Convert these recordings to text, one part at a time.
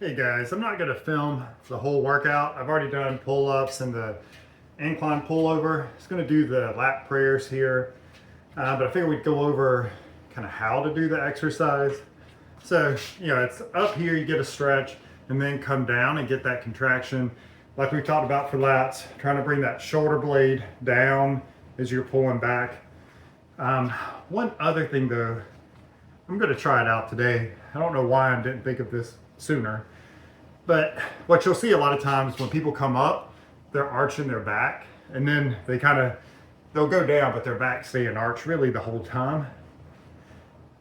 Hey guys, I'm not going to film the whole workout. I've already done pull-ups and the incline pullover. It's going to do the lat prayers here, but I figured we'd go over kind of how to do the exercise. So, it's up here, you get a stretch, and then come down and get that contraction. Like we talked about for lats, trying to bring that shoulder blade down as you're pulling back. One other thing though, I'm going to try it out today. I don't know why I didn't think of this sooner. But what you'll see a lot of times when people come up, they're arching their back, and then they'll go down, but their back staying arched really the whole time.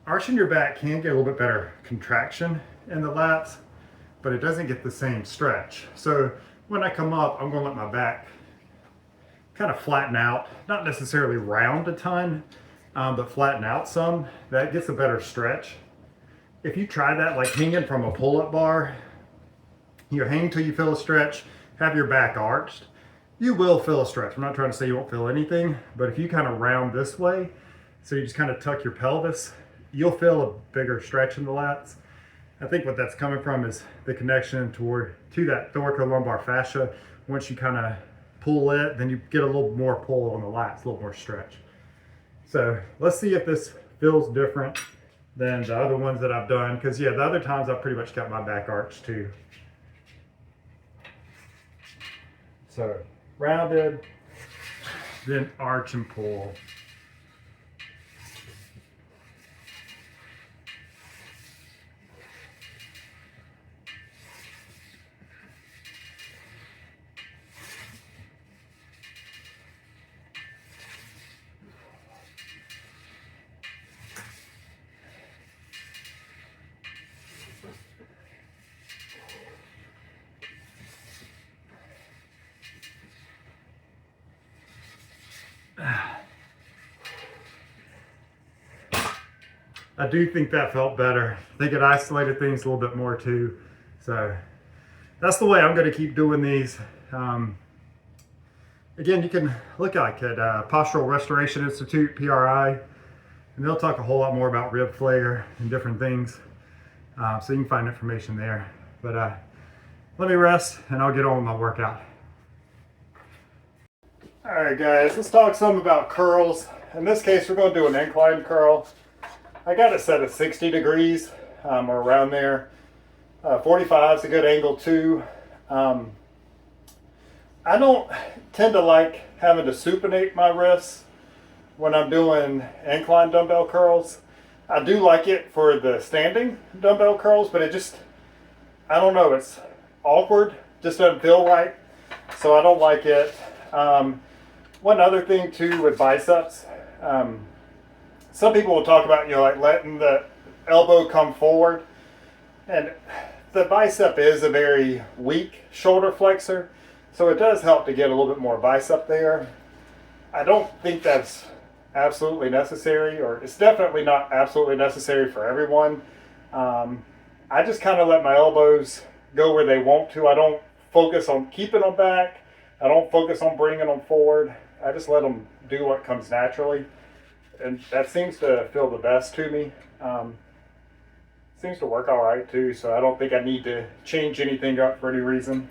Arching your back can get a little bit better contraction in the lats, but it doesn't get the same stretch. So when I come up, I'm gonna let my back kind of flatten out, not necessarily round a ton, but flatten out some. That gets a better stretch. If you try that, like hanging from a pull-up bar, you hang till you feel a stretch, have your back arched, you will feel a stretch. I'm not trying to say you won't feel anything, but if you kind of round this way, so you just kind of tuck your pelvis, you'll feel a bigger stretch in the lats. I think what that's coming from is the connection to that thoracolumbar fascia. Once you kind of pull it, then you get a little more pull on the lats, a little more stretch. So let's see if this feels different than the other ones that I've done, because the other times I've pretty much got my back arched too. So rounded, then arch and pull. I do think that felt better. I think it isolated things a little bit more too. So that's the way I'm going to keep doing these. Again, you can look at Postural Restoration Institute, PRI, and they'll talk a whole lot more about rib flare and different things. So you can find information there. But let me rest and I'll get on with my workout. All right guys, let's talk some about curls. In this case, we're going to do an incline curl. I got it set at 60 degrees or around there. 45 is a good angle too. I don't tend to like having to supinate my wrists when I'm doing incline dumbbell curls. I do like it for the standing dumbbell curls, but I don't know, it's awkward, just doesn't feel right. So I don't like it. One other thing too with biceps, some people will talk about, like letting the elbow come forward, and the bicep is a very weak shoulder flexor, so it does help to get a little bit more bicep there. I don't think that's absolutely necessary, or it's definitely not absolutely necessary for everyone. I just kind of let my elbows go where they want to. I don't focus on keeping them back. I don't focus on bringing them forward. I just let them do what comes naturally. And that seems to feel the best to me. Seems to work all right too, so I don't think I need to change anything up for any reason.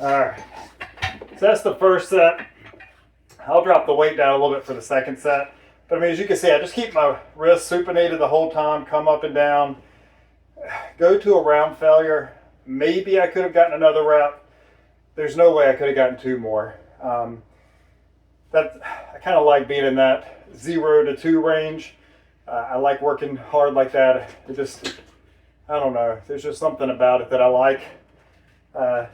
Alright, so that's the first set. I'll drop the weight down a little bit for the second set. But I mean, as you can see, I just keep my wrists supinated the whole time, come up and down, go to a round failure. Maybe I could have gotten another rep. There's no way I could have gotten two more. I kind of like being in that 0 to 2 range. I like working hard like that. I don't know, there's just something about it that I like.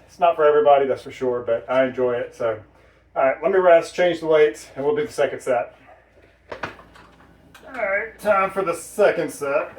It's not for everybody, that's for sure, but I enjoy it. So, all right, let me rest, change the weights, and we'll do the second set. All right, time for the second set.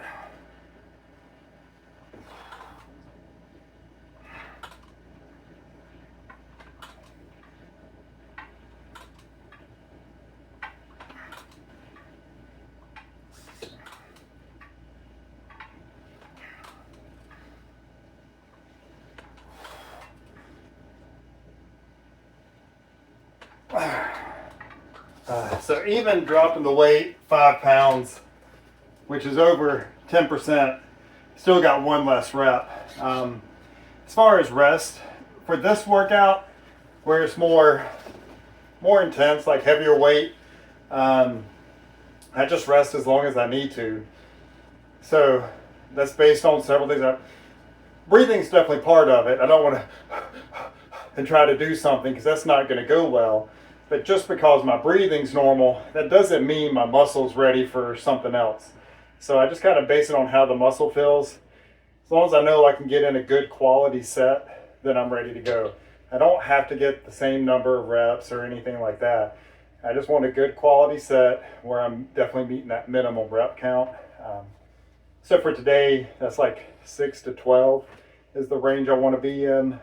So even dropping the weight 5 pounds, which is over 10%, still got one less rep. As far as rest, for this workout, where it's more intense, like heavier weight, I just rest as long as I need to. So that's based on several things. Breathing's definitely part of it. I don't want to and try to do something because that's not going to go well. But just because my breathing's normal, that doesn't mean my muscle's ready for something else. So I just kind of base it on how the muscle feels. As long as I know I can get in a good quality set, then I'm ready to go. I don't have to get the same number of reps or anything like that. I just want a good quality set where I'm definitely meeting that minimum rep count. So for today, that's like 6 to 12 is the range I want to be in.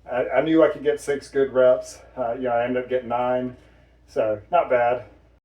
I knew I could get 6 good reps. I ended up getting 9, so not bad.